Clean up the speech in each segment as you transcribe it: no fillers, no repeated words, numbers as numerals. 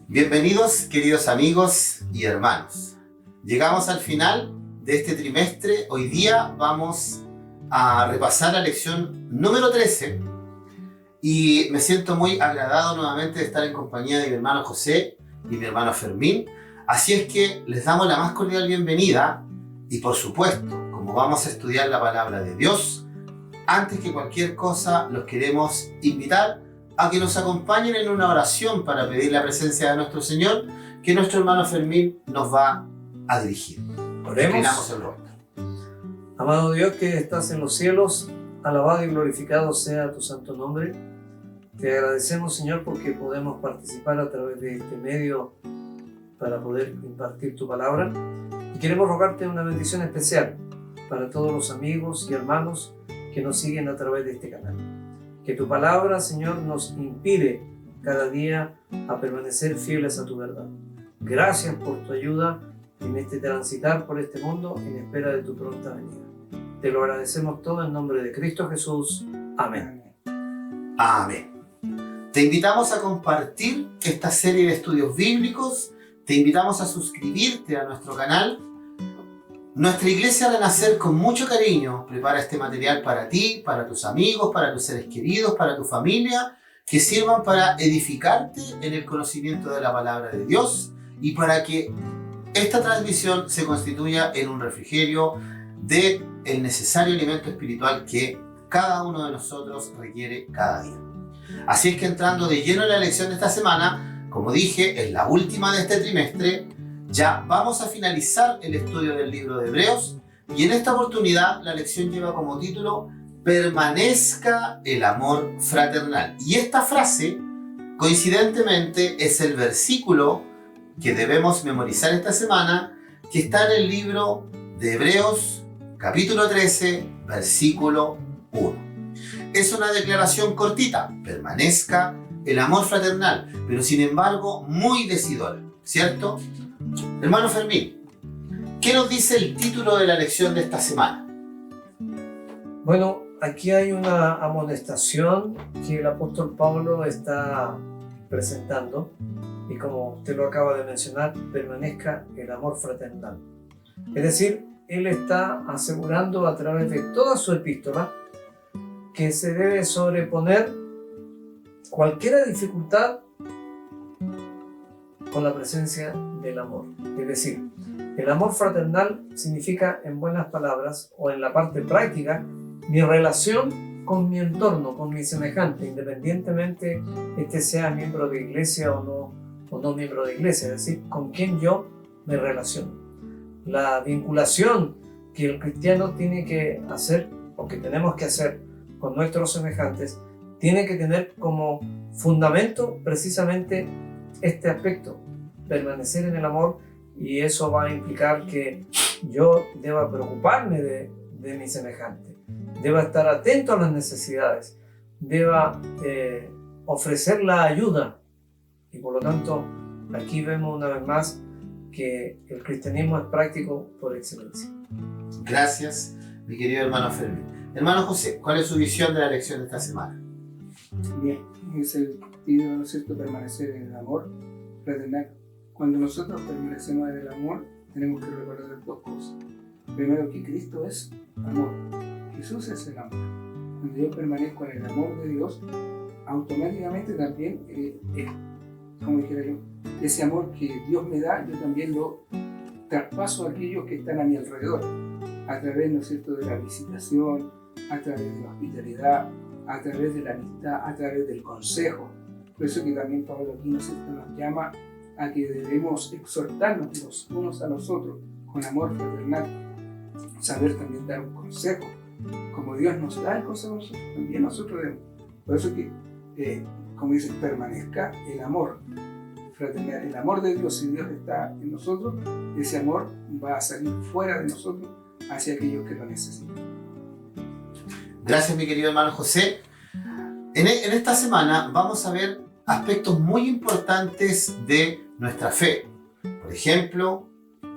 Bienvenidos, queridos amigos y hermanos. Llegamos al final de este trimestre. Hoy día vamos a repasar la lección número 13 y me siento muy agradado nuevamente de estar en compañía de mi hermano José y mi hermano Fermín. Así es que les damos la más cordial bienvenida y, por supuesto, como vamos a estudiar la palabra de Dios, antes que cualquier cosa los queremos invitar a que nos acompañen en una oración para pedir la presencia de nuestro Señor, que nuestro hermano Fermín nos va a dirigir. Oremos. El rostro. Amado Dios que estás en los cielos, alabado y glorificado sea tu santo nombre. Te agradecemos, Señor, porque podemos participar a través de este medio para poder impartir tu palabra. Y queremos rogarte una bendición especial para todos los amigos y hermanos que nos siguen a través de este canal. Que tu palabra, Señor, nos inspire cada día a permanecer fieles a tu verdad. Gracias por tu ayuda en este transitar por este mundo en espera de tu pronta venida. Te lo agradecemos todo en nombre de Cristo Jesús. Amén. Amén. Te invitamos a compartir esta serie de estudios bíblicos. Te invitamos a suscribirte a nuestro canal. Nuestra iglesia Renacer, con mucho cariño, prepara este material para ti, para tus amigos, para tus seres queridos, para tu familia, que sirvan para edificarte en el conocimiento de la palabra de Dios y para que esta transmisión se constituya en un refrigerio del necesario alimento espiritual que cada uno de nosotros requiere cada día. Así es que, entrando de lleno en la lección de esta semana, como dije, es la última de este trimestre. Ya vamos a finalizar el estudio del libro de Hebreos y en esta oportunidad la lección lleva como título Permanezca el amor fraternal. Y esta frase, coincidentemente, es el versículo que debemos memorizar esta semana, que está en el libro de Hebreos, capítulo 13, versículo 1. Es una declaración cortita, permanezca el amor fraternal, pero sin embargo muy decidora, ¿cierto? Hermano Fermín, ¿qué nos dice el título de la lección de esta semana? Bueno, aquí hay una amonestación que el apóstol Pablo está presentando y, como usted lo acaba de mencionar, permanezca el amor fraternal. Es decir, él está asegurando a través de toda su epístola que se debe sobreponer cualquier dificultad con la presencia del amor. Es decir, el amor fraternal significa, en buenas palabras o en la parte práctica, mi relación con mi entorno, con mi semejante, independientemente este sea miembro de iglesia o no miembro de iglesia, es decir, con quien yo me relaciono. La vinculación que el cristiano tiene que hacer, o que tenemos que hacer con nuestros semejantes, tiene que tener como fundamento precisamente este aspecto, permanecer en el amor, y eso va a implicar que yo deba preocuparme de mi semejante, deba estar atento a las necesidades, deba ofrecer la ayuda, y por lo tanto aquí vemos una vez más que el cristianismo es práctico por excelencia. Gracias, mi querido hermano Fermín. Hermano José, ¿cuál es su visión de la lección de esta semana? Bien, es el título, ¿no es cierto?, permanecer en el amor fraternal. Cuando nosotros permanecemos en el amor, tenemos que recordar dos cosas. Primero, que Cristo es amor. Jesús es el amor. Cuando yo permanezco en el amor de Dios, automáticamente también, como dijera yo, ese amor que Dios me da, yo también lo traspaso a aquellos que están a mi alrededor, a través, ¿no es cierto?, de la visitación, a través de la hospitalidad, a través de la amistad, a través del consejo. Por eso que también Pablo aquí nos llama a que debemos exhortarnos los unos a los otros con amor fraternal, saber también dar un consejo. Como Dios nos da el consejo a nosotros, también nosotros debemos. Por eso que, como dice, permanezca el amor fraternal, el amor de Dios. Si Dios está en nosotros, ese amor va a salir fuera de nosotros hacia aquellos que lo necesitan. Gracias, mi querido hermano José. En esta semana vamos a ver aspectos muy importantes de nuestra fe. Por ejemplo,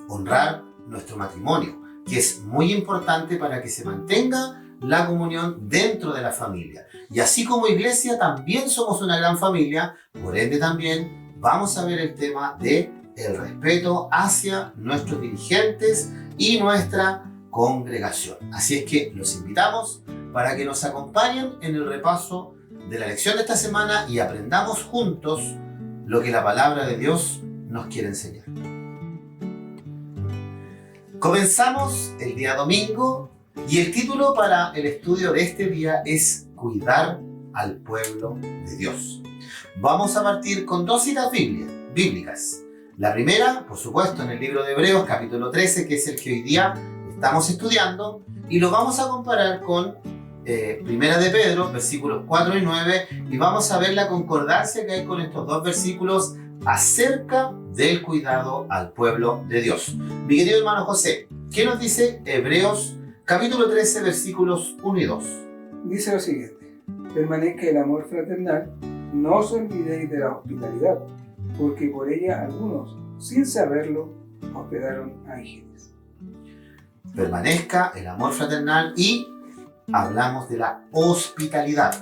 honrar nuestro matrimonio, que es muy importante para que se mantenga la comunión dentro de la familia. Y así como iglesia también somos una gran familia, por ende también vamos a ver el tema de el respeto hacia nuestros dirigentes y nuestra congregación. Así es que los invitamos para que nos acompañen en el repaso de la lección de esta semana y aprendamos juntos lo que la palabra de Dios nos quiere enseñar. Comenzamos el día domingo y el título para el estudio de este día es Cuidar al pueblo de Dios. Vamos a partir con dos citas bíblicas. La primera, por supuesto, en el libro de Hebreos, capítulo 13, que es el que hoy día estamos estudiando, y lo vamos a comparar con Primera de Pedro, versículos 4 y 9, y vamos a ver la concordancia que hay con estos dos versículos acerca del cuidado al pueblo de Dios. Mi querido hermano José, ¿qué nos dice Hebreos capítulo 13, versículos 1 y 2? Dice lo siguiente: permanezca el amor fraternal, no os olvidéis de la hospitalidad, porque por ella algunos, sin saberlo, hospedaron ángeles. Permanezca el amor fraternal y hablamos de la hospitalidad.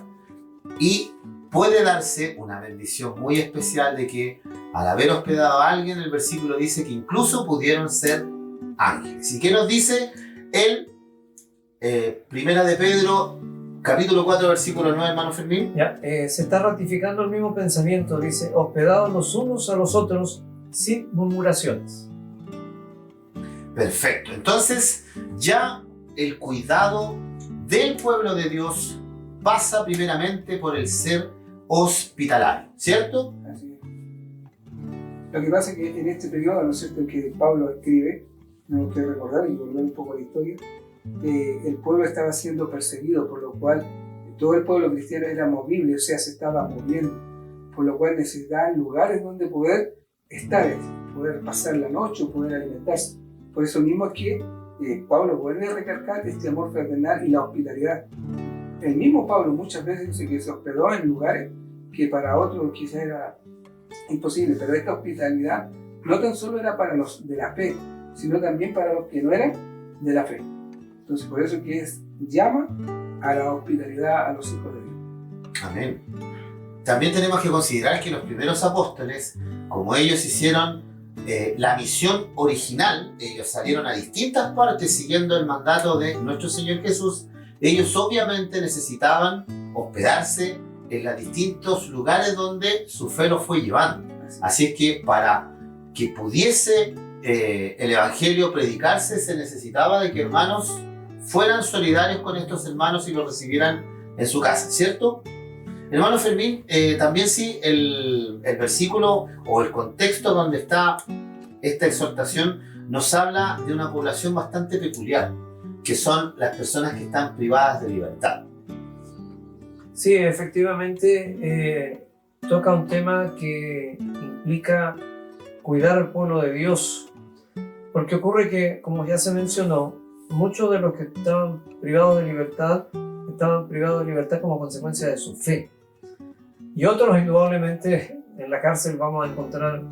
Y puede darse una bendición muy especial de que al haber hospedado a alguien, el versículo dice que incluso pudieron ser ángeles. ¿Y qué nos dice el Primera de Pedro, capítulo 4, versículo 9, hermano Fermín? Se está ratificando el mismo pensamiento, dice, hospedados los unos a los otros sin murmuraciones. Perfecto, entonces ya el cuidado del pueblo de Dios pasa primeramente por el ser hospitalario, ¿cierto? Así es. Lo que pasa es que en este periodo, ¿no es cierto?, que Pablo escribe, tenemos que recordar y volver un poco a la historia, el pueblo estaba siendo perseguido, por lo cual todo el pueblo cristiano era movible, o sea, se estaba moviendo, por lo cual necesitaban lugares donde poder estar, poder pasar la noche o poder alimentarse. Por eso mismo es que Pablo vuelve a recalcar este amor fraternal y la hospitalidad. El mismo Pablo muchas veces dice que se hospedó en lugares que para otros quizás era imposible, pero esta hospitalidad no tan solo era para los de la fe, sino también para los que no eran de la fe. Entonces por eso que llama a la hospitalidad a los hijos de Dios. Amén. También tenemos que considerar que los primeros apóstoles, como ellos hicieron la misión original, ellos salieron a distintas partes siguiendo el mandato de nuestro Señor Jesús. Ellos obviamente necesitaban hospedarse en los distintos lugares donde su fe los fue llevando. Así es que para que pudiese el Evangelio predicarse, se necesitaba de que hermanos fueran solidarios con estos hermanos y los recibieran en su casa, ¿cierto? Hermano Fermín, también sí, el versículo o el contexto donde está esta exhortación nos habla de una población bastante peculiar, que son las personas que están privadas de libertad. Sí, efectivamente, toca un tema que implica cuidar al pueblo de Dios, porque ocurre que, como ya se mencionó, muchos de los que estaban privados de libertad como consecuencia de su fe. Y otros, indudablemente, en la cárcel vamos a encontrar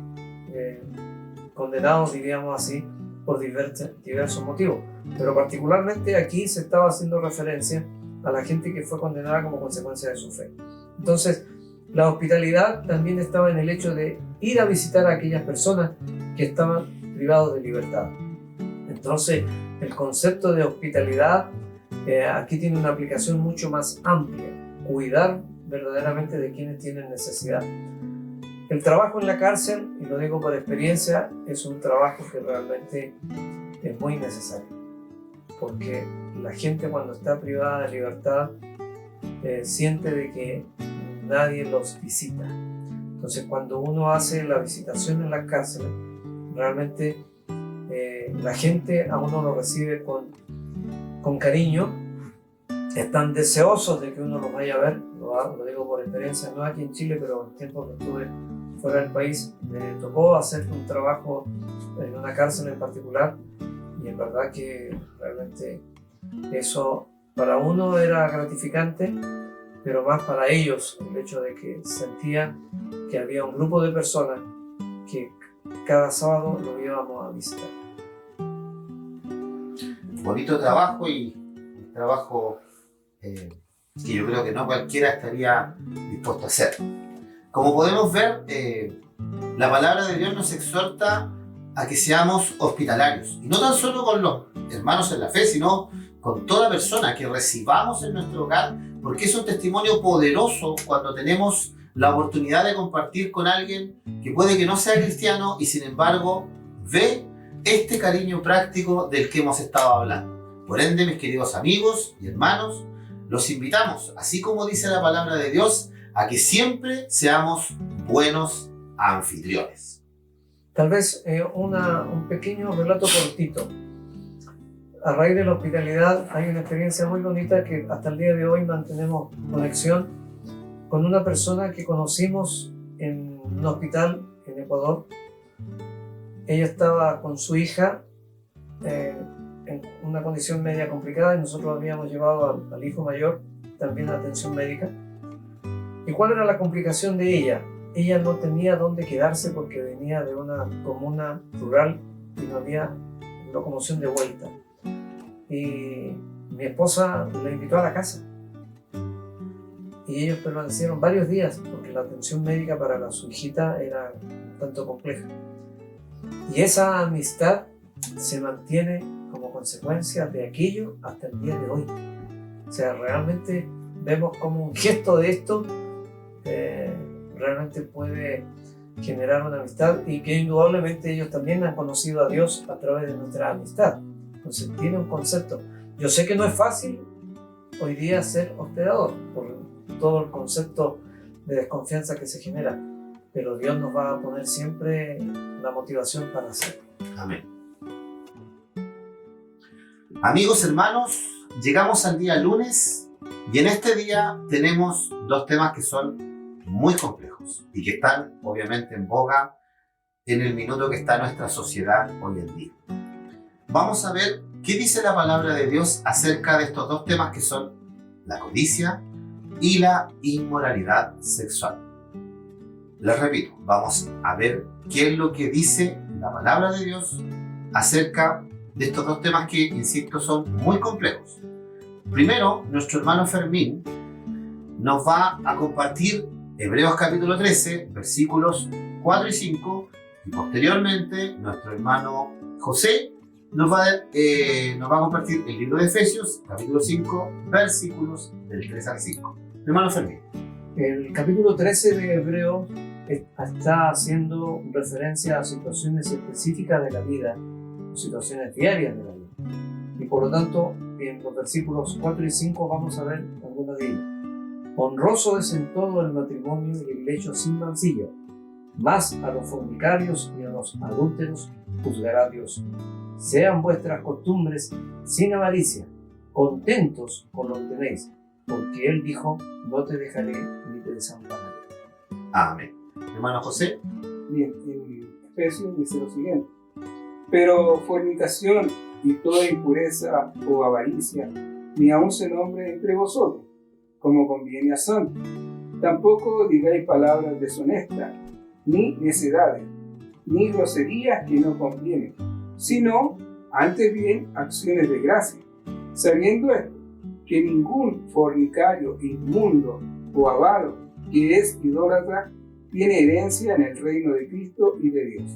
condenados, diríamos así, por diversos motivos. Pero particularmente aquí se estaba haciendo referencia a la gente que fue condenada como consecuencia de su fe. Entonces, la hospitalidad también estaba en el hecho de ir a visitar a aquellas personas que estaban privados de libertad. Entonces, el concepto de hospitalidad aquí tiene una aplicación mucho más amplia. Cuidar verdaderamente de quienes tienen necesidad. El trabajo en la cárcel, y lo digo por experiencia, es un trabajo que realmente es muy necesario, porque la gente cuando está privada de libertad siente de que nadie los visita. Entonces cuando uno hace la visitación en las cárceles, realmente la gente a uno lo recibe con cariño, están deseosos de que uno los vaya a ver, lo digo por experiencia, no aquí en Chile, pero el tiempo que estuve fuera del país, me tocó hacer un trabajo en una cárcel en particular, y en verdad que realmente eso para uno era gratificante, pero más para ellos el hecho de que sentían que había un grupo de personas que cada sábado lo íbamos a visitar. Bonito trabajo y un trabajo que yo creo que no cualquiera estaría dispuesto a hacer. Como podemos ver, la palabra de Dios nos exhorta a que seamos hospitalarios, y no tan solo con los hermanos en la fe, sino con toda persona que recibamos en nuestro hogar, porque es un testimonio poderoso cuando tenemos la oportunidad de compartir con alguien que puede que no sea cristiano y sin embargo ve este cariño práctico del que hemos estado hablando. Por ende, mis queridos amigos y hermanos, los invitamos, así como dice la palabra de Dios, a que siempre seamos buenos anfitriones. Tal vez un pequeño relato cortito. A raíz de la hospitalidad hay una experiencia muy bonita que hasta el día de hoy mantenemos conexión con una persona que conocimos en un hospital en Ecuador. Ella estaba con su hija en una condición media complicada y nosotros habíamos llevado al hijo mayor también a atención médica. ¿Y cuál era la complicación de ella? Ella no tenía dónde quedarse porque venía de una comuna rural y no había locomoción de vuelta. Y mi esposa la invitó a la casa. Y ellos permanecieron varios días porque la atención médica para su hijita era un tanto compleja. Y esa amistad se mantiene como consecuencia de aquello hasta el día de hoy. O sea, realmente vemos como un gesto de esto realmente puede generar una amistad y que indudablemente ellos también han conocido a Dios a través de nuestra amistad. Entonces tiene un concepto. Yo sé que no es fácil hoy día ser hospedador por todo el concepto de desconfianza que se genera, pero Dios nos va a poner siempre la motivación para hacerlo. Amén. Amigos, hermanos, llegamos al día lunes y en este día tenemos dos temas que son muy complejos y que están obviamente en boga en el minuto que está nuestra sociedad hoy en día. Vamos a ver qué dice la palabra de Dios acerca de estos dos temas que son la codicia y la inmoralidad sexual. Les repito, vamos a ver qué es lo que dice la palabra de Dios acerca de estos dos temas que, insisto, son muy complejos. Primero, nuestro hermano Fermín nos va a compartir Hebreos capítulo 13, versículos 4 y 5, y posteriormente nuestro hermano José nos va a compartir el libro de Efesios, capítulo 5, versículos del 3 al 5. Hermano Fermín. El capítulo 13 de Hebreos está haciendo referencia a situaciones específicas de la vida, situaciones diarias de la vida. Y por lo tanto, en los versículos 4 y 5 vamos a ver algunas de ellas. Honroso es en todo el matrimonio y el lecho sin mancilla, mas a los fornicarios y a los adúlteros juzgará Dios. Sean vuestras costumbres sin avaricia, contentos con lo que tenéis, porque Él dijo, no te dejaré ni te desampararé. Amén. Hermano José. Bien, en Efesios dice lo siguiente: pero fornicación y toda impureza o avaricia, ni aun se nombre entre vosotros, como conviene a santos. Tampoco digáis palabras deshonestas, ni necedades, ni groserías que no convienen, sino, antes bien, acciones de gracia, sabiendo esto, que ningún fornicario, inmundo o avaro, que es idólatra, tiene herencia en el reino de Cristo y de Dios.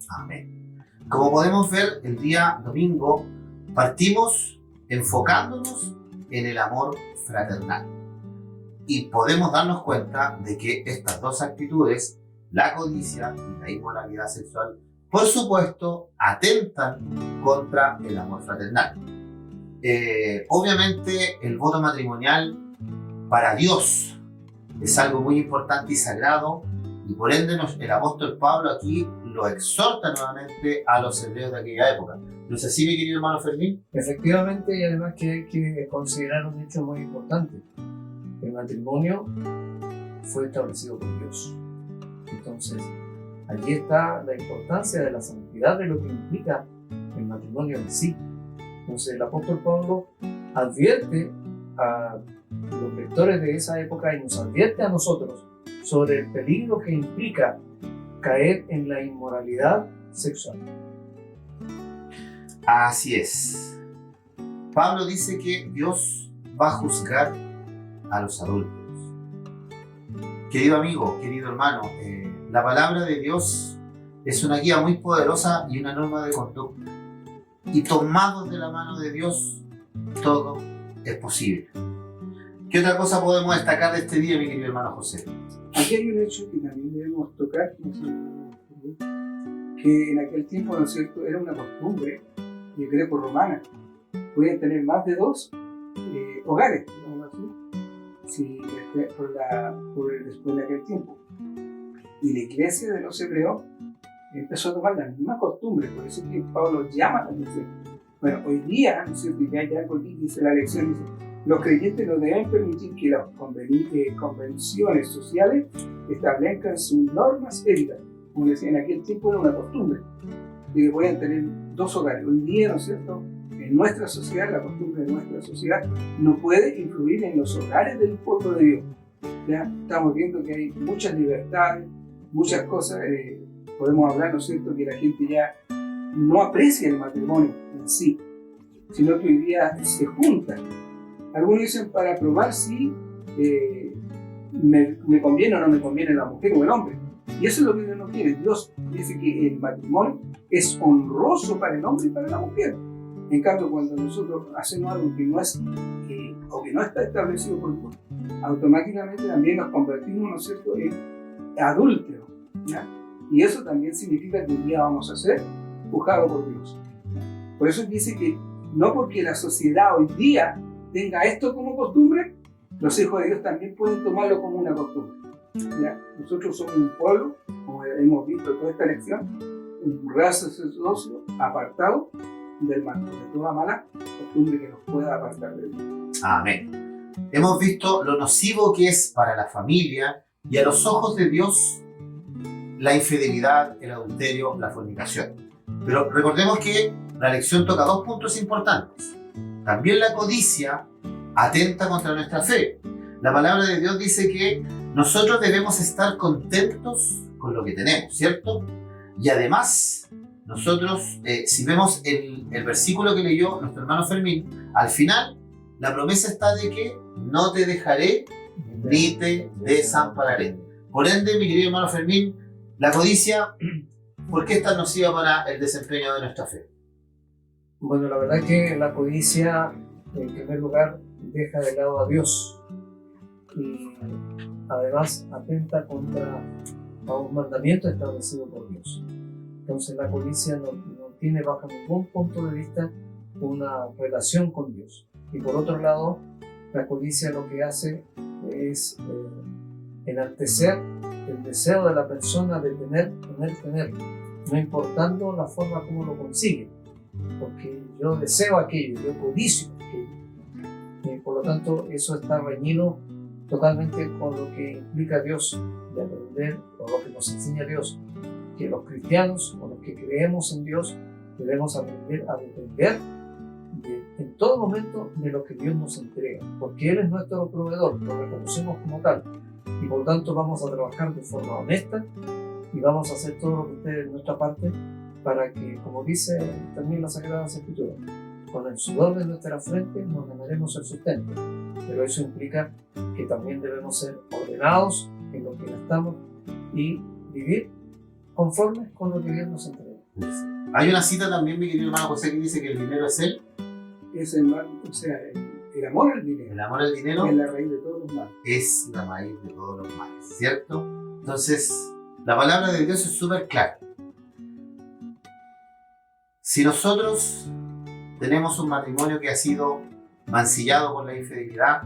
Amén. Como podemos ver, el día domingo partimos enfocándonos en el amor fraternal. Y podemos darnos cuenta de que estas dos actitudes, la codicia y la inmoralidad sexual, por supuesto, atentan contra el amor fraternal. Obviamente, el voto matrimonial para Dios es algo muy importante y sagrado, y por ende el apóstol Pablo aquí lo exhorta nuevamente a los hebreos de aquella época. ¿No es así, mi querido hermano Fermín? Efectivamente, y además que hay que considerar un hecho muy importante. El matrimonio fue establecido por Dios. Entonces, allí está la importancia de la santidad de lo que implica el matrimonio en sí. Entonces, el apóstol Pablo advierte a los pastores de esa época y nos advierte a nosotros sobre el peligro que implica caer en la inmoralidad sexual. Así es. Pablo dice que Dios va a juzgar a los adúlteros. Querido amigo, querido hermano, la palabra de Dios es una guía muy poderosa y una norma de conducta. Y tomados de la mano de Dios, todo es posible. ¿Qué otra cosa podemos destacar de este día, mi querido hermano José? Aquí hay un hecho que también debemos tocar, que en aquel tiempo, ¿no es cierto?, era una costumbre greco-romana. Podían tener más de 2 hogares, digamos así, después de aquel tiempo. Y la iglesia de los hebreos empezó a tomar la misma costumbre, por eso es que Pablo llama la atención. Bueno, hoy día, ¿no es cierto?, ya aquí dice la lección, dice, los creyentes no deben permitir que las convenciones sociales establezcan sus normas éticas. Como decía, en aquel tiempo era una costumbre de que podían tener 2 hogares. Hoy día, ¿no es cierto?, en nuestra sociedad, la costumbre de nuestra sociedad no puede influir en los hogares del pueblo de Dios. Ya estamos viendo que hay muchas libertades, muchas cosas, podemos hablar, ¿no es cierto?, que la gente ya no aprecia el matrimonio en sí, sino que hoy día se juntan. Algunos dicen para probar si me conviene o no me conviene la mujer o el hombre. Y eso es lo que Dios no quiere. Dios dice que el matrimonio es honroso para el hombre y para la mujer. En cambio, cuando nosotros hacemos algo que no es o que no está establecido por Dios, automáticamente también nos convertimos, ¿no es cierto?, en adúlteros, ¿ya? Y eso también significa que un día vamos a ser juzgados por Dios. Por eso dice que no porque la sociedad hoy día tenga esto como costumbre, los hijos de Dios también pueden tomarlo como una costumbre, ¿ya? Nosotros somos un pueblo, como hemos visto en toda esta lección, un real sacerdocio apartado del mal, de toda mala costumbre que nos pueda apartar de Dios. Amén. Hemos visto lo nocivo que es para la familia y a los ojos de Dios la infidelidad, el adulterio, la fornicación. Pero recordemos que la lección toca 2 puntos importantes. También la codicia atenta contra nuestra fe. La palabra de Dios dice que nosotros debemos estar contentos con lo que tenemos, ¿cierto? Y además, nosotros, si vemos el versículo que leyó nuestro hermano Fermín, al final la promesa está de que no te dejaré ni te desampararé. Por ende, mi querido hermano Fermín, la codicia, ¿por qué es tan nociva para el desempeño de nuestra fe? Bueno, la verdad es que la codicia, en primer lugar, deja de lado a Dios y además atenta contra un mandamiento establecido por Dios. Entonces la codicia no tiene bajo ningún punto de vista una relación con Dios. Y por otro lado, la codicia lo que hace es enaltecer el deseo de la persona de tener, no importando la forma como lo consigue, porque yo deseo aquello, yo codicio aquello. Y por lo tanto, eso está reñido totalmente con lo que implica Dios, de aprender, o lo que nos enseña Dios, que los cristianos, o los que creemos en Dios, debemos aprender a depender en todo momento de lo que Dios nos entrega, porque Él es nuestro proveedor, lo reconocemos como tal, y por lo tanto vamos a trabajar de forma honesta y vamos a hacer todo lo que esté de nuestra parte para que, como dice también la Sagrada Escritura, con el sudor de nuestra frente nos ganaremos el sustento, pero eso implica que también debemos ser ordenados en lo que gastamos y vivir conformes con lo que Dios nos entrega. Hay una cita también, mi querido hermano José, que dice que el dinero es el amor al dinero. El amor al dinero es la raíz de todos los males. Es la raíz de todos los males, ¿cierto? Entonces, la palabra de Dios es súper clara. Si nosotros tenemos un matrimonio que ha sido mancillado por la infidelidad,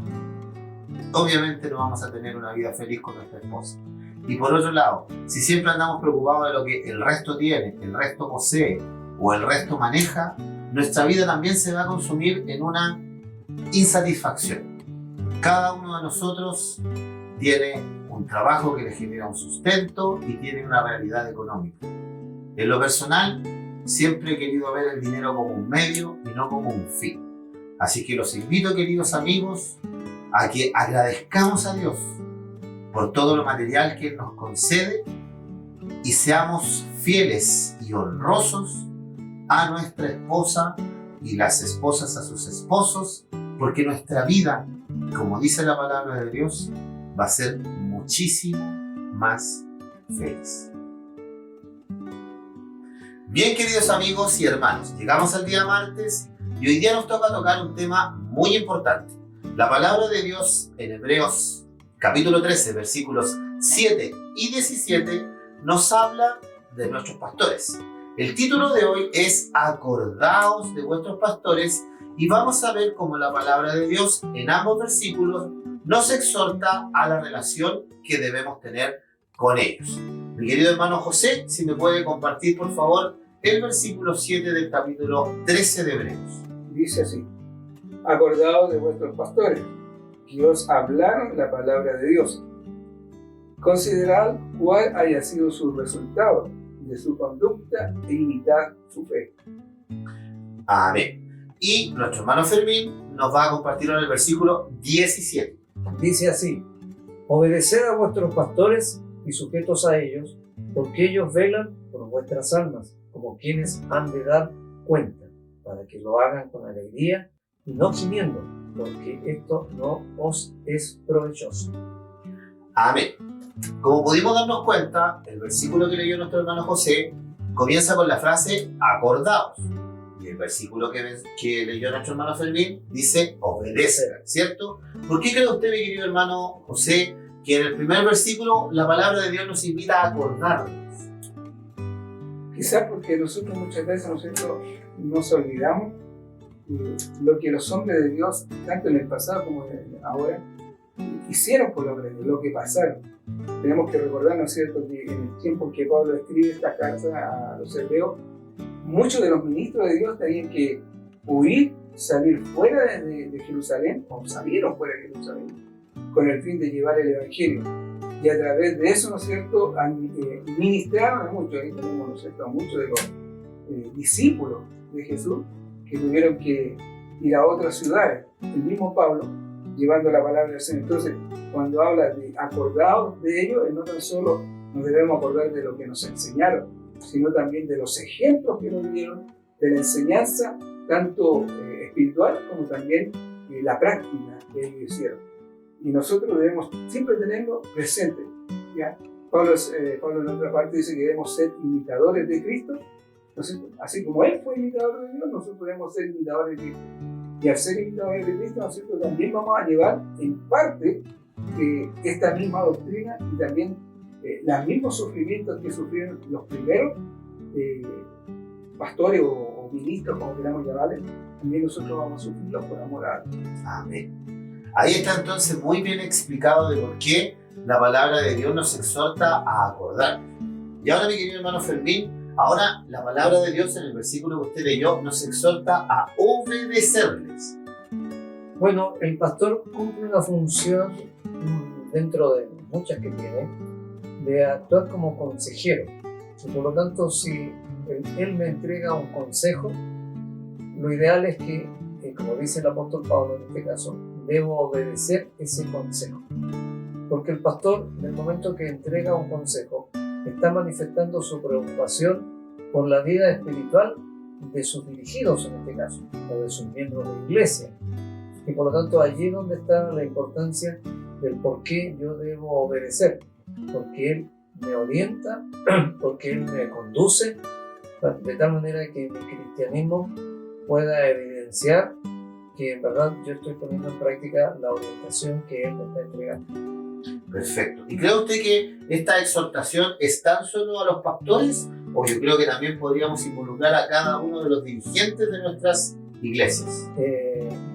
obviamente no vamos a tener una vida feliz con nuestra esposa. Y por otro lado, si siempre andamos preocupados de lo que el resto tiene, el resto posee o el resto maneja, nuestra vida también se va a consumir en una insatisfacción. Cada uno de nosotros tiene un trabajo que le genera un sustento y tiene una realidad económica. En lo personal, siempre he querido ver el dinero como un medio y no como un fin. Así que los invito, queridos amigos, a que agradezcamos a Dios por todo lo material que Él nos concede y seamos fieles y honrosos a nuestra esposa y las esposas a sus esposos, porque nuestra vida, como dice la palabra de Dios, va a ser muchísimo más feliz. Bien, queridos amigos y hermanos, llegamos al día martes y hoy día nos toca tocar un tema muy importante. La palabra de Dios en Hebreos capítulo 13, versículos 7 y 17 nos habla de nuestros pastores. El título de hoy es Acordaos de vuestros pastores, y vamos a ver cómo la palabra de Dios en ambos versículos nos exhorta a la relación que debemos tener con ellos. Mi querido hermano José, si me puede compartir por favor el versículo 7 del capítulo 13 de Hebreos. Dice así: acordaos de vuestros pastores, que os hablaron la palabra de Dios. Considerad cuál haya sido su resultado de su conducta e imitad su fe. Amén. Y nuestro hermano Fermín nos va a compartir ahora el versículo 17. Dice así: obedeced a vuestros pastores y sujetos a ellos, porque ellos velan por vuestras almas, como quienes han de dar cuenta, para que lo hagan con alegría y no gimiendo, porque esto no os es provechoso. Amén. Como pudimos darnos cuenta, el versículo que leyó nuestro hermano José comienza con la frase acordaos. Y el versículo que leyó nuestro hermano Fermín dice obedecer, ¿cierto? ¿Por qué cree usted, mi querido hermano José, que en el primer versículo la palabra de Dios nos invita a acordarnos? Quizás porque nosotros muchas veces, ¿no es cierto?, nos olvidamos lo que los hombres de Dios, tanto en el pasado como ahora, hicieron por los hombres, lo que pasaron. Tenemos que recordar, ¿no es cierto?, que en el tiempo que Pablo escribe esta carta a los hebreos, muchos de los ministros de Dios tenían que huir, salir fuera de Jerusalén, o salieron fuera de Jerusalén, con el fin de llevar el Evangelio. Y a través de eso, ¿no es cierto?, ministraron a muchos. Ahí tenemos, ¿no es cierto?, a muchos de los discípulos de Jesús que tuvieron que ir a otras ciudades. El mismo Pablo, llevando la palabra del Señor. Entonces, cuando habla de acordados de ellos, no tan solo nos debemos acordar de lo que nos enseñaron, sino también de los ejemplos que nos dieron, de la enseñanza, tanto espiritual como también la práctica que ellos hicieron. Y nosotros debemos siempre tenerlo presente, ¿ya? Pablo en otra parte dice que debemos ser imitadores de Cristo. Entonces, así como Él fue imitador de Dios, nosotros debemos ser imitadores de Cristo. Y al ser imitadores de Cristo, ¿no es cierto?, también vamos a llevar en parte esta misma doctrina y también los mismos sufrimientos que sufrieron los primeros pastores o ministros, como queramos llamarles, también nosotros vamos a sufrirlos por amor a Dios. Amén. Ahí está entonces muy bien explicado de por qué la palabra de Dios nos exhorta a acordar. Y ahora, mi querido hermano Fermín, ahora la palabra de Dios en el versículo que usted leyó nos exhorta a obedecerles. Bueno, el pastor cumple una función dentro de muchas que tiene, de actuar como consejero. Y por lo tanto, si él me entrega un consejo, lo ideal es que, como dice el apóstol Pablo en este caso, debo obedecer ese consejo. Porque el pastor, en el momento que entrega un consejo, está manifestando su preocupación por la vida espiritual de sus dirigidos, en este caso, o de sus miembros de la iglesia. Y por lo tanto, allí es donde está la importancia del por qué yo debo obedecer. Porque Él me orienta, porque Él me conduce, de tal manera que mi cristianismo pueda evidenciar que en verdad yo estoy poniendo en práctica la orientación que Él me está entregando. Perfecto. ¿Y cree usted que esta exhortación es tan solo a los pastores, o yo creo que también podríamos involucrar a cada uno de los dirigentes de nuestras iglesias?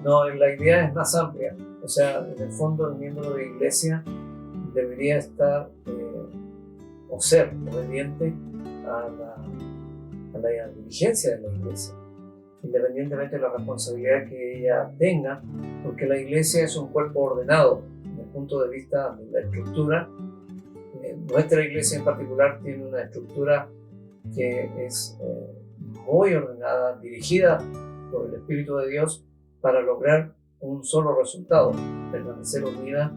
No, la idea es más amplia. O sea, en el fondo el miembro de iglesia debería estar o ser obediente a la dirigencia de la iglesia, independientemente de la responsabilidad que ella tenga, porque la iglesia es un cuerpo ordenado desde el punto de vista de la estructura. Nuestra iglesia en particular tiene una estructura que es muy ordenada, dirigida por el Espíritu de Dios para lograr un solo resultado: permanecer unida.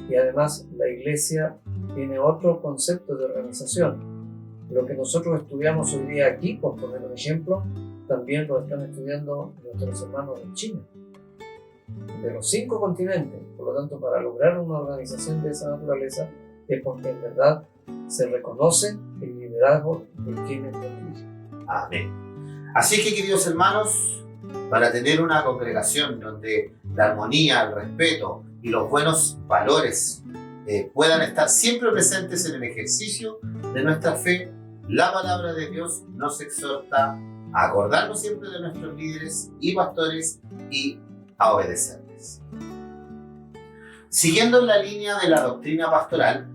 Y además la Iglesia tiene otro concepto de organización. Lo que nosotros estudiamos hoy día aquí, por poner un ejemplo, también lo están estudiando nuestros hermanos de China, de los 5 continentes. Por lo tanto, para lograr una organización de esa naturaleza es porque en verdad se reconoce el liderazgo de quienes lo dirigen. Amén. Así que, queridos hermanos, para tener una congregación donde la armonía, el respeto y los buenos valores puedan estar siempre presentes en el ejercicio de nuestra fe, la palabra de Dios nos exhorta a acordarnos siempre de nuestros líderes y pastores y a obedecerles. Siguiendo en la línea de la doctrina pastoral,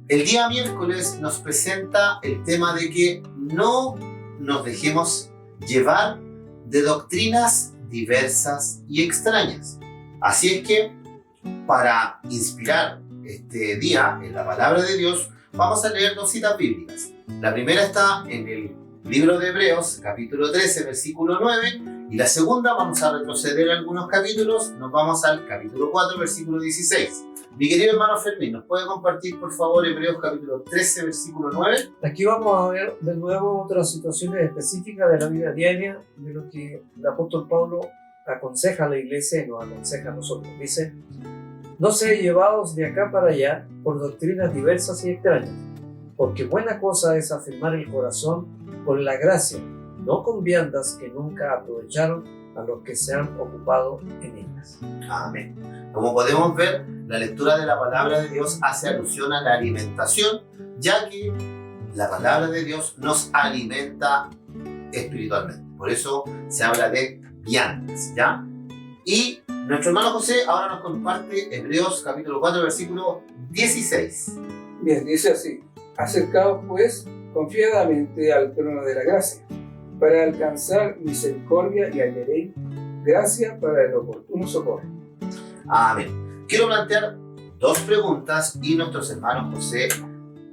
el día miércoles nos presenta el tema de que no nos dejemos llevar de doctrinas diversas y extrañas. Así es que, para inspirar este día en la palabra de Dios, vamos a leer 2 citas bíblicas. La primera está en el libro de Hebreos, capítulo 13, versículo 9, y la segunda, vamos a retroceder algunos capítulos, nos vamos al capítulo 4, versículo 16. Mi querido hermano Fermín, ¿nos puede compartir, por favor, Hebreos capítulo 13, versículo 9? Aquí vamos a ver de nuevo otras situaciones específicas de la vida diaria, de lo que el apóstol Pablo aconseja a la iglesia y nos aconseja a nosotros. Dice: no seáis llevados de acá para allá por doctrinas diversas y extrañas, porque buena cosa es afirmar el corazón con la gracia, no con viandas que nunca aprovecharon a los que se han ocupado en ellas. Amén. Como podemos ver, la lectura de la palabra de Dios hace alusión a la alimentación, ya que la palabra de Dios nos alimenta espiritualmente. Por eso se habla de viandas, ¿ya? Y nuestro hermano José ahora nos comparte Hebreos capítulo 4, versículo 16. Bien, dice así: acercaos pues confiadamente al trono de la gracia, para alcanzar misericordia y hallaréis gracia para el oportuno socorro. Amén. Quiero plantear 2 preguntas y nuestros hermanos José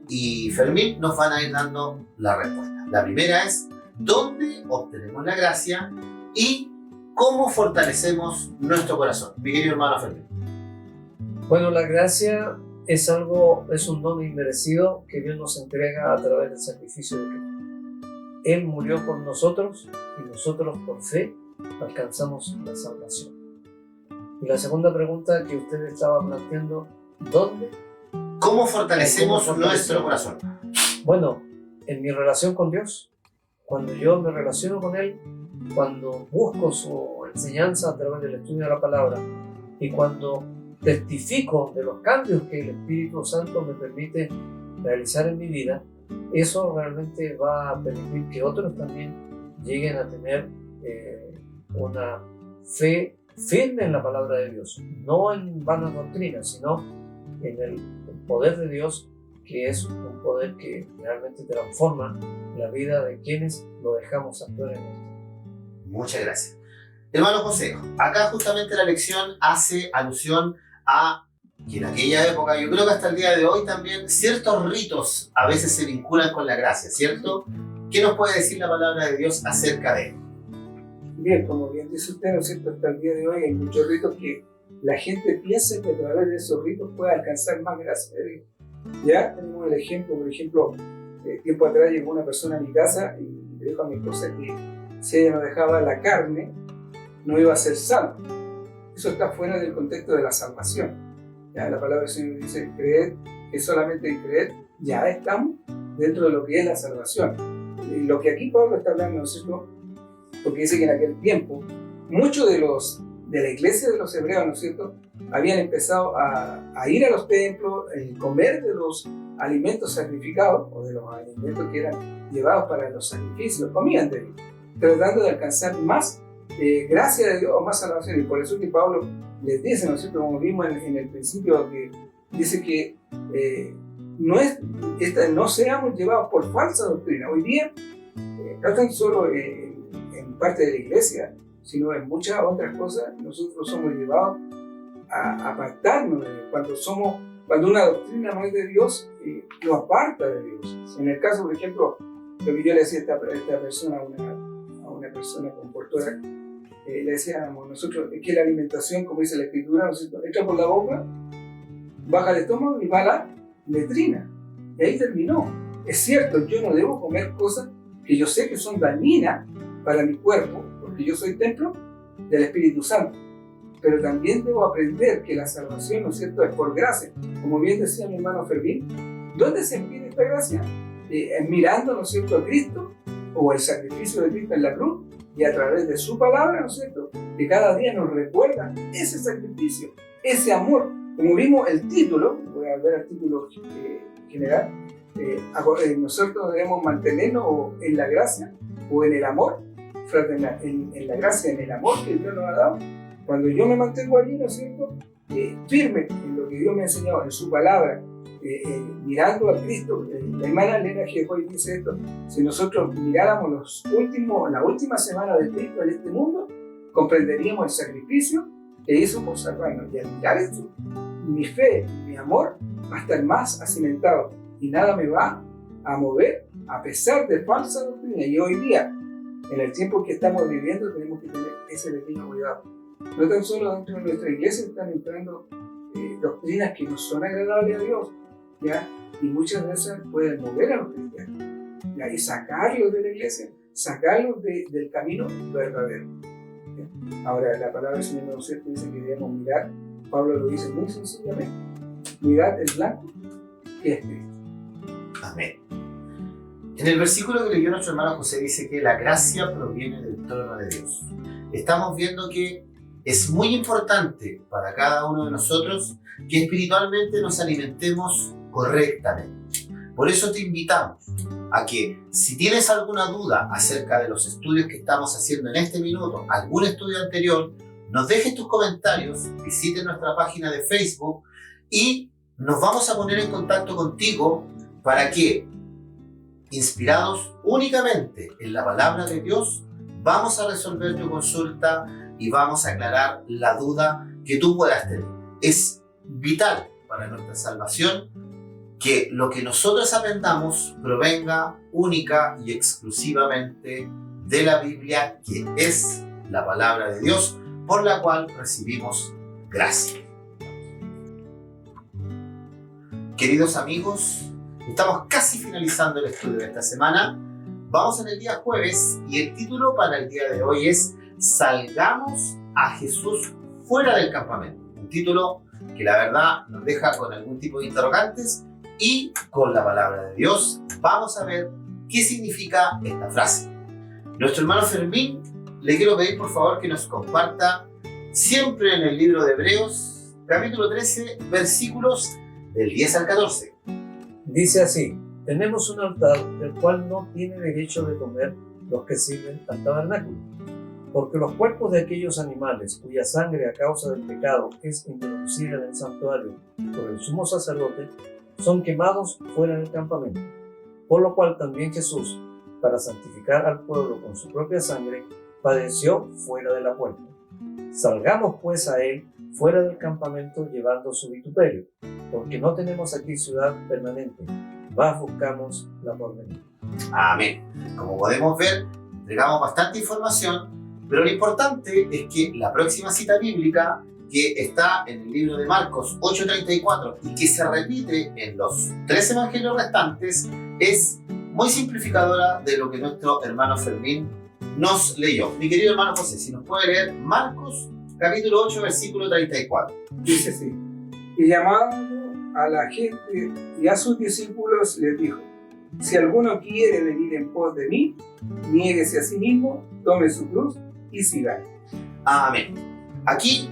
y Fermín nos van a ir dando la respuesta. La primera es: ¿dónde obtenemos la gracia? Y ¿cómo fortalecemos nuestro corazón? Mi querido hermano Fermín. Bueno, la gracia es un don inmerecido que Dios nos entrega a través del sacrificio de Cristo. Él murió por nosotros y nosotros por fe alcanzamos la salvación. Y la segunda pregunta que usted estaba planteando: ¿dónde? ¿Cómo fortalecemos nuestro corazón? Bueno, en mi relación con Dios. Cuando yo me relaciono con Él, cuando busco su enseñanza a través del estudio de la palabra y cuando testifico de los cambios que el Espíritu Santo me permite realizar en mi vida, eso realmente va a permitir que otros también lleguen a tener una fe firme en la palabra de Dios, no en vanas doctrinas, sino en el poder de Dios, que es un poder que realmente transforma la vida de quienes lo dejamos actuar en esto. Muchas gracias. Hermano José, acá justamente la lección hace alusión a que en aquella época, yo creo que hasta el día de hoy también, ciertos ritos a veces se vinculan con la gracia, ¿cierto? ¿Qué nos puede decir la palabra de Dios acerca de él? Bien, como bien dice usted, ¿no es cierto? Hasta el día de hoy hay muchos ritos que la gente piensa que a través de esos ritos puede alcanzar más gracia de Dios. Ya tenemos el ejemplo, por ejemplo, tiempo atrás llegó una persona a mi casa y le dijo a mi esposa que si ella no dejaba la carne, no iba a ser salvo. Eso está fuera del contexto de la salvación. Ya la palabra del Señor dice: creed, que solamente en creer ya estamos dentro de lo que es la salvación. Y lo que aquí Pablo está hablando, ¿no es cierto? Porque dice que en aquel tiempo muchos de la iglesia de los hebreos, ¿no es cierto?, habían empezado a ir a los templos, comer de los alimentos sacrificados o de los alimentos que eran llevados para los sacrificios, comían de ellos, tratando de alcanzar más gracia de Dios o más salvación. Y por eso que Pablo les dice, ¿no es cierto?, como vimos en el principio, que dice que no seamos llevados por falsa doctrina. Hoy día, no tan solo en parte de la iglesia, sino en muchas otras cosas, nosotros somos llevados a apartarnos de Dios. Cuando una doctrina no es de Dios, lo aparta de Dios. En el caso, por ejemplo, lo que yo le decía a esta persona, a una persona comportora, le decíamos nosotros, es que la alimentación, como dice la escritura, ¿no es cierto?, entra por la boca, baja al estómago y va a la letrina. Y ahí terminó. Es cierto, yo no debo comer cosas que yo sé que son dañinas para mi cuerpo, porque yo soy templo del Espíritu Santo. Pero también debo aprender que la salvación, ¿no es cierto?, es por gracia. Como bien decía mi hermano Fermín, ¿dónde se pide esta gracia? Mirando, ¿no es cierto?, a Cristo, o el sacrificio de Cristo en la cruz, y a través de su palabra, ¿no es cierto?, que cada día nos recuerda ese sacrificio, ese amor. Como vimos el título, voy a ver el título general, nosotros debemos mantenernos en la gracia o en el amor fraternal, en la gracia, en el amor que Dios nos ha dado. Cuando yo me mantengo allí, ¿no es cierto?, firme en lo que Dios me ha enseñado, en su palabra, mirando a Cristo. La hermana Elena G. Hoy dice esto: si nosotros miráramos la última semana de Cristo en este mundo, comprenderíamos el sacrificio que hizo por salvarnos. Y al mirar esto, mi fe, mi amor va a estar más acimentado y nada me va a mover a pesar de falsa doctrina. Y hoy día, en el tiempo que estamos viviendo, tenemos que tener ese pequeño cuidado. No tan solo dentro de nuestra iglesia están entrando doctrinas que no son agradables a Dios, ¿ya? Y muchas veces pueden mover a los cristianos, ¿ya? Y sacarlos de la iglesia, sacarlos del camino verdadero, ¿ya? Ahora, la palabra del Señor, ¿no es cierto?, dice que debemos mirar. Pablo lo dice muy sencillamente: mirad el blanco que es Cristo. Amén. En el versículo que leyó nuestro hermano José dice que la gracia proviene del trono de Dios. Estamos viendo que es muy importante para cada uno de nosotros que espiritualmente nos alimentemos correctamente. Por eso te invitamos a que, si tienes alguna duda acerca de los estudios que estamos haciendo en este minuto, algún estudio anterior, nos dejes tus comentarios, visite nuestra página de Facebook y nos vamos a poner en contacto contigo para que, inspirados únicamente en la palabra de Dios, vamos a resolver tu consulta y vamos a aclarar la duda que tú puedas tener. Es vital para nuestra salvación que lo que nosotros aprendamos provenga única y exclusivamente de la Biblia, que es la palabra de Dios, por la cual recibimos gracia. Queridos amigos, estamos casi finalizando el estudio de esta semana. Vamos en el día jueves y el título para el día de hoy es Salgamos a Jesús fuera del campamento. Un título que la verdad nos deja con algún tipo de interrogantes, y con la palabra de Dios vamos a ver qué significa esta frase. Nuestro hermano Fermín, le quiero pedir por favor que nos comparta siempre en el libro de Hebreos, capítulo 13, versículos del 10 al 14. Dice así: tenemos un altar del cual no tiene derecho de comer los que sirven al tabernáculo, porque los cuerpos de aquellos animales cuya sangre a causa del pecado es introducida en el santuario por el sumo sacerdote son quemados fuera del campamento, por lo cual también Jesús, para santificar al pueblo con su propia sangre, padeció fuera de la puerta. Salgamos pues a él fuera del campamento llevando su vituperio, porque no tenemos aquí ciudad permanente, más buscamos la porvenir. Amén. Como podemos ver, entregamos bastante información, pero lo importante es que la próxima cita bíblica, que está en el libro de Marcos 8:34 y que se repite en los 3 evangelios restantes, es muy simplificadora de lo que nuestro hermano Fermín nos leyó. Mi querido hermano José, si nos puede leer Marcos capítulo 8, versículo 34. Dice así: y llamando a la gente y a sus discípulos les dijo: si alguno quiere venir en pos de mí, niéguese a sí mismo, tome su cruz y sígame. Amén. Aquí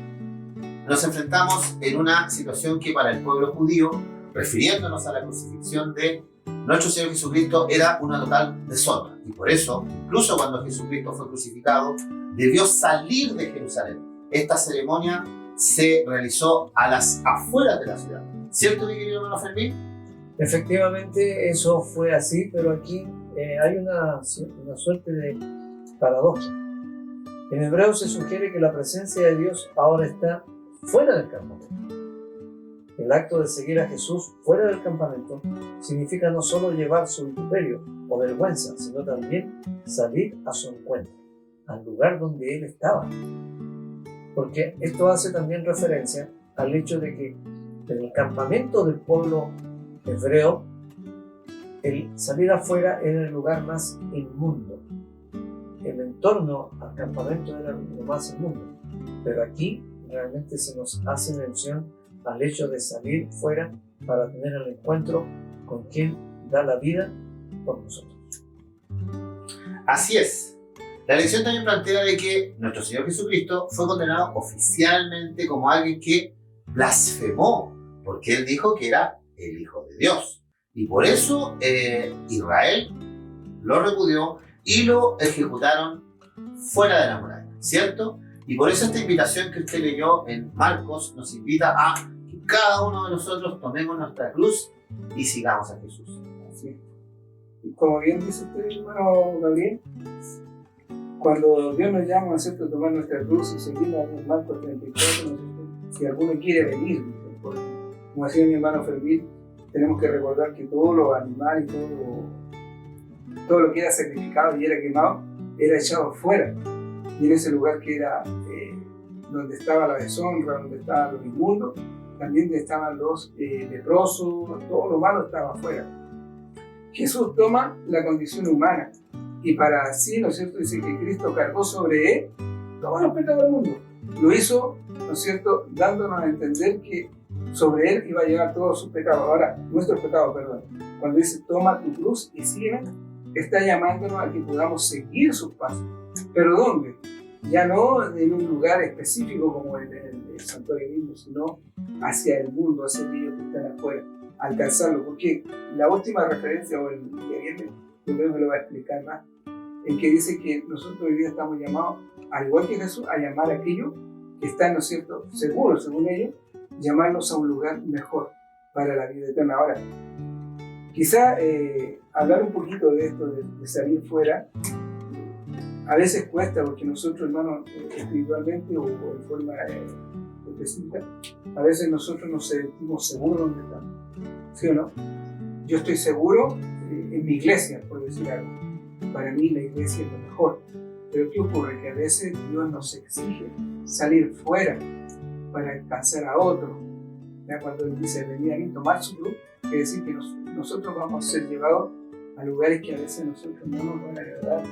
nos enfrentamos en una situación que para el pueblo judío, refiriéndonos a la crucifixión de nuestro Señor Jesucristo, era una total deshonra. Y por eso, incluso cuando Jesucristo fue crucificado, debió salir de Jerusalén. Esta ceremonia se realizó a las afueras de la ciudad. ¿Cierto, mi querido hermano Fermín? Efectivamente, eso fue así, pero aquí hay una suerte de paradoja. En hebreo se sugiere que la presencia de Dios ahora está fuera del campamento. El acto de seguir a Jesús fuera del campamento significa no solo llevar su vituperio o vergüenza, sino también salir a su encuentro. al lugar donde él estaba. Porque esto hace también referencia al hecho de que en el campamento del pueblo hebreo, el salir afuera era el lugar más inmundo. El entorno al campamento era lo más inmundo. Pero aquí realmente se nos hace mención al hecho de salir fuera para tener el encuentro con quien da la vida por nosotros. Así es. La lección también plantea de que nuestro Señor Jesucristo fue condenado oficialmente como alguien que blasfemó, porque Él dijo que era el Hijo de Dios. Y por eso Israel lo repudió y lo ejecutaron fuera de la muralla, ¿cierto? Y por eso esta invitación que usted leyó en Marcos nos invita a que cada uno de nosotros tomemos nuestra cruz y sigamos a Jesús. Así es. Y como bien dice usted, hermano Gabriel, cuando Dios nos llama, ¿no es cierto?, a tomar nuestra cruz y seguirnos en Marcos 34, ¿no es cierto?, si alguno quiere venir, porque, como decía mi hermano Fermín, tenemos que recordar que todos los animales y todo lo que era sacrificado y era quemado era echado fuera. Y en ese lugar que era donde estaba la deshonra, donde estaban los inmundos, también estaban los leprosos, todo lo malo estaba afuera. Jesús toma la condición humana y para así, ¿no es cierto?, dice que Cristo cargó sobre él todos los pecados del mundo. Lo hizo, ¿no es cierto?, dándonos a entender que sobre él iba a llevar todos sus pecados. Ahora, nuestros pecados, perdón. Cuando dice toma tu cruz y sígueme, está llamándonos a que podamos seguir sus pasos. ¿Pero dónde? Ya no en un lugar específico como el santuario mismo, sino hacia el mundo, hacia aquellos que están afuera, alcanzarlo. Porque la última referencia, o el día viernes, yo creo que lo va a explicar más, en que dice que nosotros hoy día estamos llamados, al igual que Jesús, a llamar a aquellos que están, ¿no es cierto?, seguros, según ellos, llamarlos a un lugar mejor para la vida eterna. Ahora, quizá hablar un poquito de esto, de salir fuera, a veces cuesta, porque nosotros, hermanos, espiritualmente o de forma específica, a veces nosotros nos sentimos seguros donde estamos, ¿sí o no? Yo estoy seguro en mi iglesia, por decir algo. Para mí la iglesia es lo mejor. Pero ¿qué ocurre? Que a veces Dios nos exige salir fuera para alcanzar a otro. ¿Ya? Cuando Él dice venir a mí, tomar su cruz, quiere decir que nosotros vamos a ser llevados a lugares que a veces nosotros no nos van a agradar.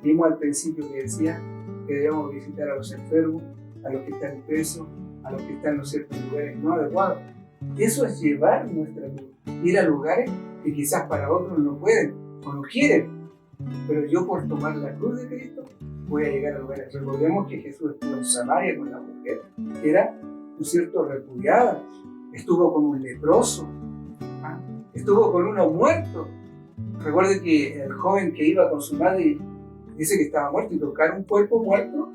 Vimos al principio que decía que debemos visitar a los enfermos, a los que están presos, a los que están, ¿no es cierto?, en lugares no adecuados. Eso es llevar nuestra cruz, ir a lugares que quizás para otros no pueden o no quieren. Pero yo, por tomar la cruz de Cristo, voy a llegar a lugares. Recordemos que Jesús estuvo en Samaria con la mujer que era, ¿no es cierto?, repudiada. Estuvo con un leproso, estuvo con uno muerto. Recuerde que el joven que iba con su madre dice que estaba muerto, y tocar un cuerpo muerto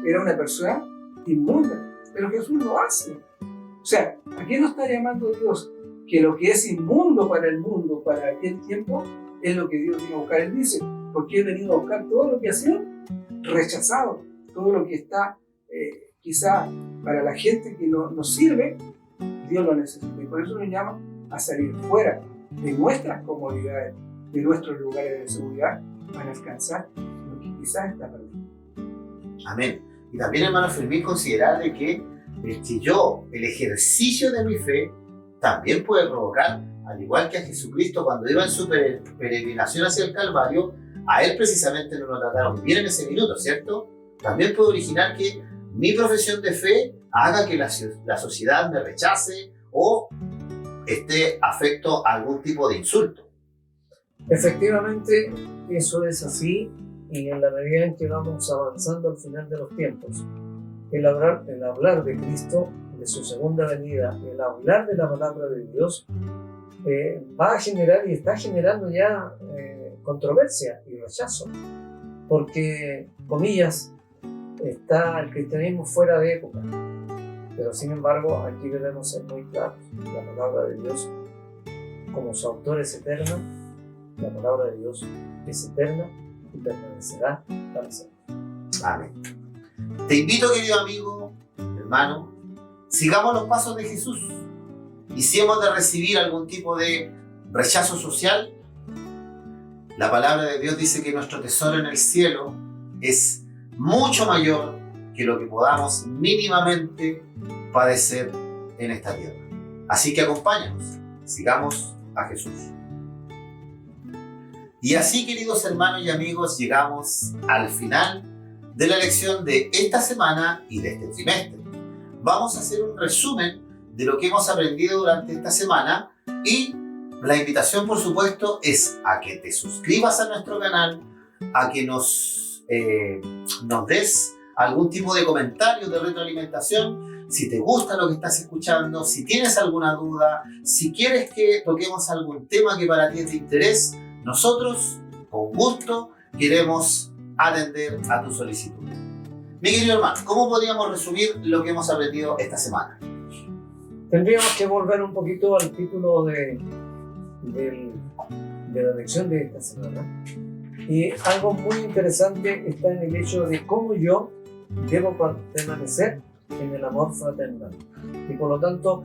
era una persona inmunda. Pero Jesús lo hace. O sea, ¿a qué nos está llamando Dios? Que lo que es inmundo para el mundo, para aquel tiempo, es lo que Dios vino a buscar. Él dice, porque he venido a buscar todo lo que ha sido rechazado, todo lo que está quizá para la gente que no nos sirve, Dios lo necesita. Y por eso nos llama a salir fuera de nuestras comodidades, de nuestros lugares de seguridad, para alcanzar lo que quizás está perdido. Amén. Y también, hermano Fermín, considerar de que el ejercicio de mi fe también puede provocar, al igual que a Jesucristo cuando iba en su peregrinación hacia el Calvario, a Él precisamente no lo trataron bien en ese minuto, ¿cierto? También puede originar que mi profesión de fe haga que la sociedad me rechace o esté afecto a algún tipo de insulto. Efectivamente, eso es así, y en la medida en que vamos avanzando al final de los tiempos, el hablar de Cristo, de su segunda venida, el hablar de la palabra de Dios, va a generar y está generando ya controversia y rechazo, porque, comillas, está el cristianismo fuera de época, pero sin embargo aquí debemos ser muy claros. La palabra de Dios, como su autor es eterna, la palabra de Dios es eterna y permanecerá para siempre. Amén. Te invito, querido amigo, hermano, sigamos los pasos de Jesús. Y si hemos de recibir algún tipo de rechazo social, la palabra de Dios dice que nuestro tesoro en el cielo es mucho mayor que lo que podamos mínimamente padecer en esta tierra. Así que acompáñanos, sigamos a Jesús. Y así, queridos hermanos y amigos, llegamos al final de la lección de esta semana y de este trimestre. Vamos a hacer un resumen de lo que hemos aprendido durante esta semana y la invitación, por supuesto, es a que te suscribas a nuestro canal, a que nos des algún tipo de comentario, de retroalimentación, si te gusta lo que estás escuchando, si tienes alguna duda, si quieres que toquemos algún tema que para ti es de interés, nosotros, con gusto, queremos atender a tu solicitud. Mi querido hermano, ¿cómo podríamos resumir lo que hemos aprendido esta semana? Tendríamos que volver un poquito al título de la lección de esta semana. Y algo muy interesante está en el hecho de cómo yo debo permanecer en el amor fraternal. Y por lo tanto,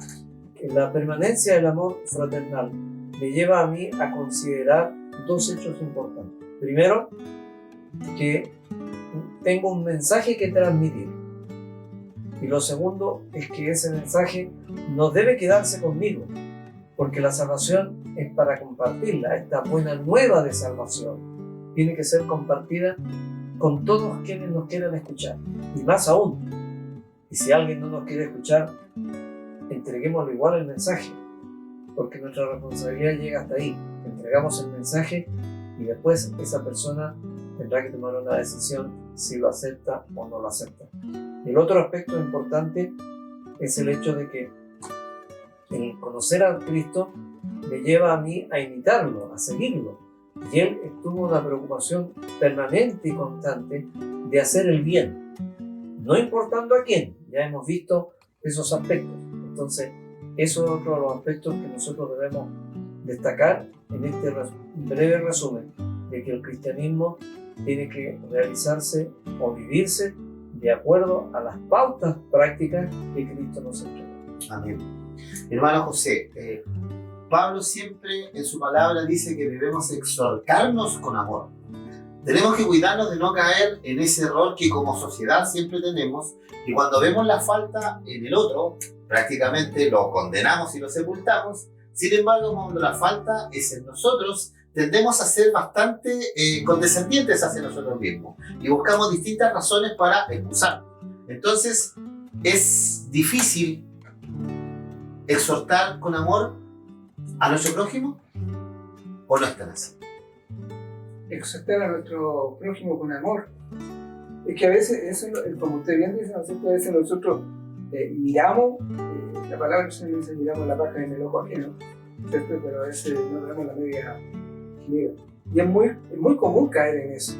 la permanencia del amor fraternal me lleva a mí a considerar dos hechos importantes. Primero, que tengo un mensaje que transmitir. Y lo segundo es que ese mensaje no debe quedarse conmigo, porque la salvación es para compartirla. Esta buena nueva de salvación tiene que ser compartida con todos quienes nos quieran escuchar. Y más aún, y si alguien no nos quiere escuchar, entreguémosle igual el mensaje, porque nuestra responsabilidad llega hasta ahí. Entregamos el mensaje y después esa persona tendrá que tomar una decisión si lo acepta o no lo acepta. Y el otro aspecto importante es el hecho de que el conocer a Cristo me lleva a mí a imitarlo, a seguirlo. Y él tuvo una preocupación permanente y constante de hacer el bien, no importando a quién. Ya hemos visto esos aspectos. Entonces, eso es otro de los aspectos que nosotros debemos destacar en este breve resumen de que el cristianismo tiene que realizarse o vivirse de acuerdo a las pautas prácticas que Cristo nos entregó. Amén. Hermano José, Pablo siempre en su palabra dice que debemos exhortarnos con amor. Tenemos que cuidarnos de no caer en ese error que como sociedad siempre tenemos, y cuando vemos la falta en el otro, prácticamente lo condenamos y lo sepultamos. Sin embargo, cuando la falta es en nosotros, tendemos a ser bastante condescendientes hacia nosotros mismos y buscamos distintas razones para excusar. Entonces, es difícil exhortar con amor a nuestro prójimo, ¿o no es tan así? Exhortar a nuestro prójimo con amor. Es que a veces, eso, como usted bien dice, ¿no es cierto? A veces nosotros miramos, la palabra que se dice, miramos la paja en el ojo ajeno, ¿cierto? Pero a veces no vemos la media. Y es muy común caer en eso.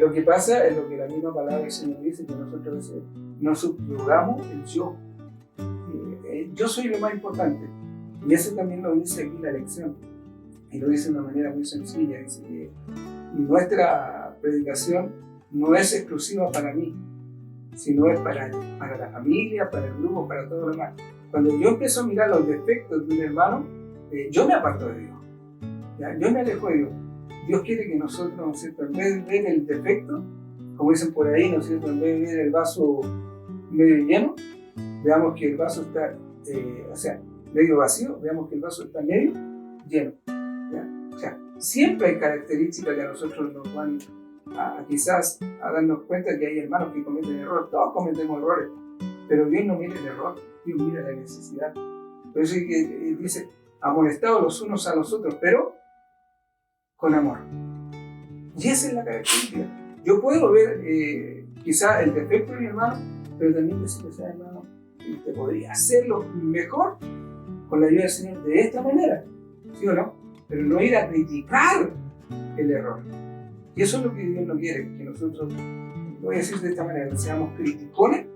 Lo que pasa es lo que la misma palabra del Señor dice, que nosotros a veces nos subyugamos el yo. Yo soy lo más importante. Y eso también lo dice aquí la lección. Y lo dice de una manera muy sencilla. Dice que nuestra predicación no es exclusiva para mí, sino es para la familia, para el grupo, para todo lo demás. Cuando yo empiezo a mirar los defectos de un hermano, yo me aparto de Dios. ¿Ya? Yo me alejo de Dios. Dios quiere que nosotros, ¿no es cierto?, en vez de ver el defecto, como dicen por ahí, ¿no es cierto?, en vez de ver el vaso medio lleno, veamos que el vaso está, medio vacío, veamos que el vaso está medio lleno. ¿Ya? O sea, siempre hay características que a nosotros nos van quizás a darnos cuenta que hay hermanos que cometen errores. Todos cometemos errores, pero Dios no mira el error, Dios mira la necesidad. Por eso es que dice, amonestados los unos a los otros, pero con amor. Y esa es la característica. Yo puedo ver quizá el defecto de mi hermano, pero también decirle a ese hermano, te podría hacerlo mejor con la ayuda del Señor de esta manera, ¿sí o no? Pero no ir a criticar el error. Y eso es lo que Dios no quiere, que nosotros, lo voy a decir de esta manera, seamos criticones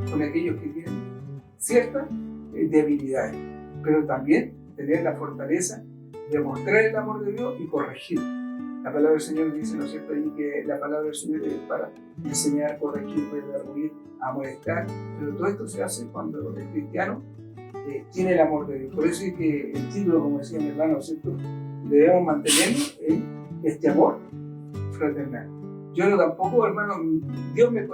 con aquellos que tienen ciertas debilidades, pero también tener la fortaleza de mostrar el amor de Dios y corregir. La palabra del Señor dice, ¿no es cierto?, ahí que la palabra del Señor es para enseñar, corregir, redarguir, amonestar, pero todo esto se hace cuando el cristiano tiene el amor de Dios. Por eso es que el título, como decía mi hermano, ¿no es cierto?, debemos mantenerlo en este amor fraternal. yo no tampoco, hermano, Dios me...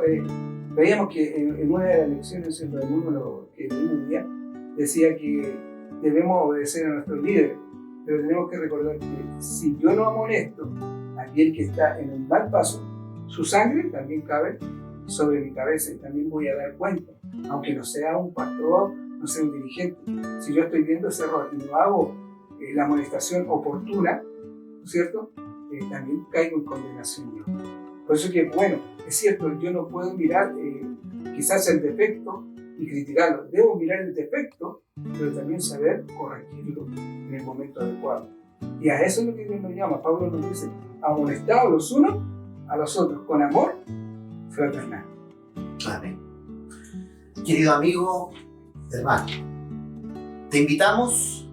veíamos que en una de las lecciones, en uno que leímos hoy día, decía que debemos obedecer a nuestros líderes, pero tenemos que recordar que si yo no amonesto a aquel que está en un mal paso, su sangre también cabe sobre mi cabeza y también voy a dar cuenta, aunque no sea un pastor, no sea un dirigente. Si yo estoy viendo ese error y no hago la amonestación oportuna, ¿no es cierto? También caigo en condenación yo. Por eso que, bueno, es cierto, yo no puedo mirar quizás el defecto y criticarlo. Debo mirar el defecto, pero también saber corregirlo en el momento adecuado. Y a eso es lo que Dios nos llama. Pablo nos dice, amonestados los unos a los otros con amor fraternal. Amén. Querido amigo, hermano, te invitamos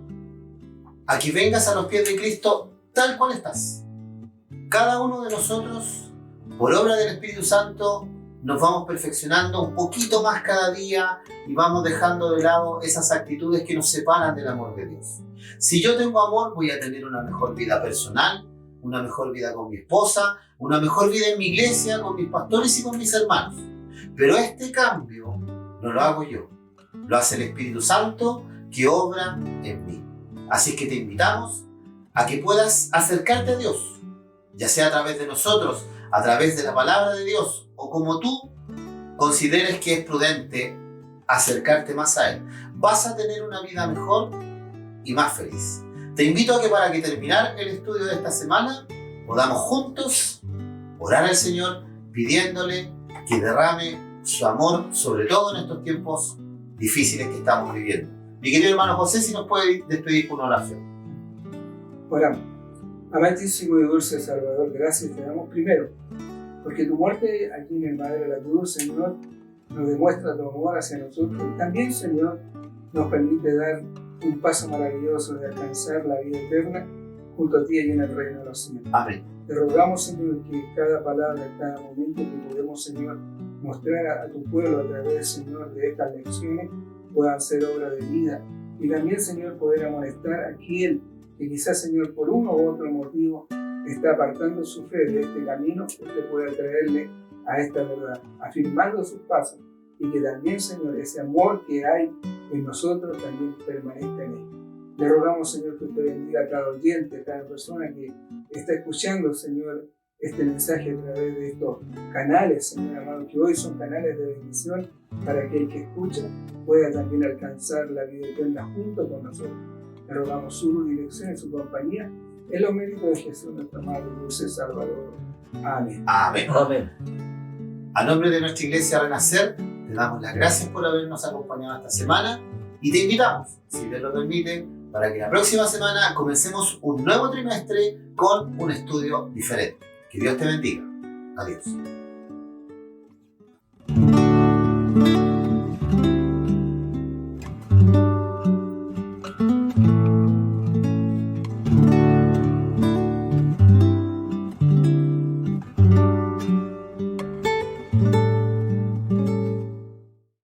a que vengas a los pies de Cristo tal cual estás. Cada uno de nosotros, por obra del Espíritu Santo, nos vamos perfeccionando un poquito más cada día y vamos dejando de lado esas actitudes que nos separan del amor de Dios. Si yo tengo amor, voy a tener una mejor vida personal, una mejor vida con mi esposa, una mejor vida en mi iglesia, con mis pastores y con mis hermanos. Pero este cambio no lo hago yo, lo hace el Espíritu Santo que obra en mí. Así que te invitamos a que puedas acercarte a Dios, ya sea a través de nosotros, a través de la palabra de Dios, o como tú consideres que es prudente acercarte más a Él. Vas a tener una vida mejor y más feliz. Te invito a que para que terminar el estudio de esta semana, podamos juntos orar al Señor pidiéndole que derrame su amor, sobre todo en estos tiempos difíciles que estamos viviendo. Mi querido hermano José, si nos puede despedir con una oración. Oramos. Amantísimo y dulce Salvador, gracias te damos primero, porque tu muerte aquí en el madero de la cruz, Señor, nos demuestra tu amor hacia nosotros y también, Señor, nos permite dar un paso maravilloso de alcanzar la vida eterna junto a ti y en el reino de los cielos. Amén. Te rogamos, Señor, que cada palabra, cada momento que podemos, Señor, mostrar a tu pueblo a través, Señor, de estas lecciones puedan ser obra de vida y también, Señor, poder amonestar a aquel que quizás, Señor, por uno u otro motivo está apartando su fe de este camino, usted pueda traerle a esta verdad, afirmando sus pasos y que también, Señor, ese amor que hay en nosotros también permanezca en él. Le rogamos, Señor, que usted bendiga a cada oyente, a cada persona que está escuchando, Señor, este mensaje a través de estos canales, Señor amado, que hoy son canales de bendición para que el que escucha pueda también alcanzar la vida eterna junto con nosotros. Le rogamos su dirección y su compañía en los méritos de Jesús, nuestro amado y dulce Salvador. Amén. Amén. Amén. A nombre de nuestra iglesia Renacer, te damos las gracias por habernos acompañado esta semana y te invitamos, si Dios lo permite, para que la próxima semana comencemos un nuevo trimestre con un estudio diferente. Que Dios te bendiga. Adiós.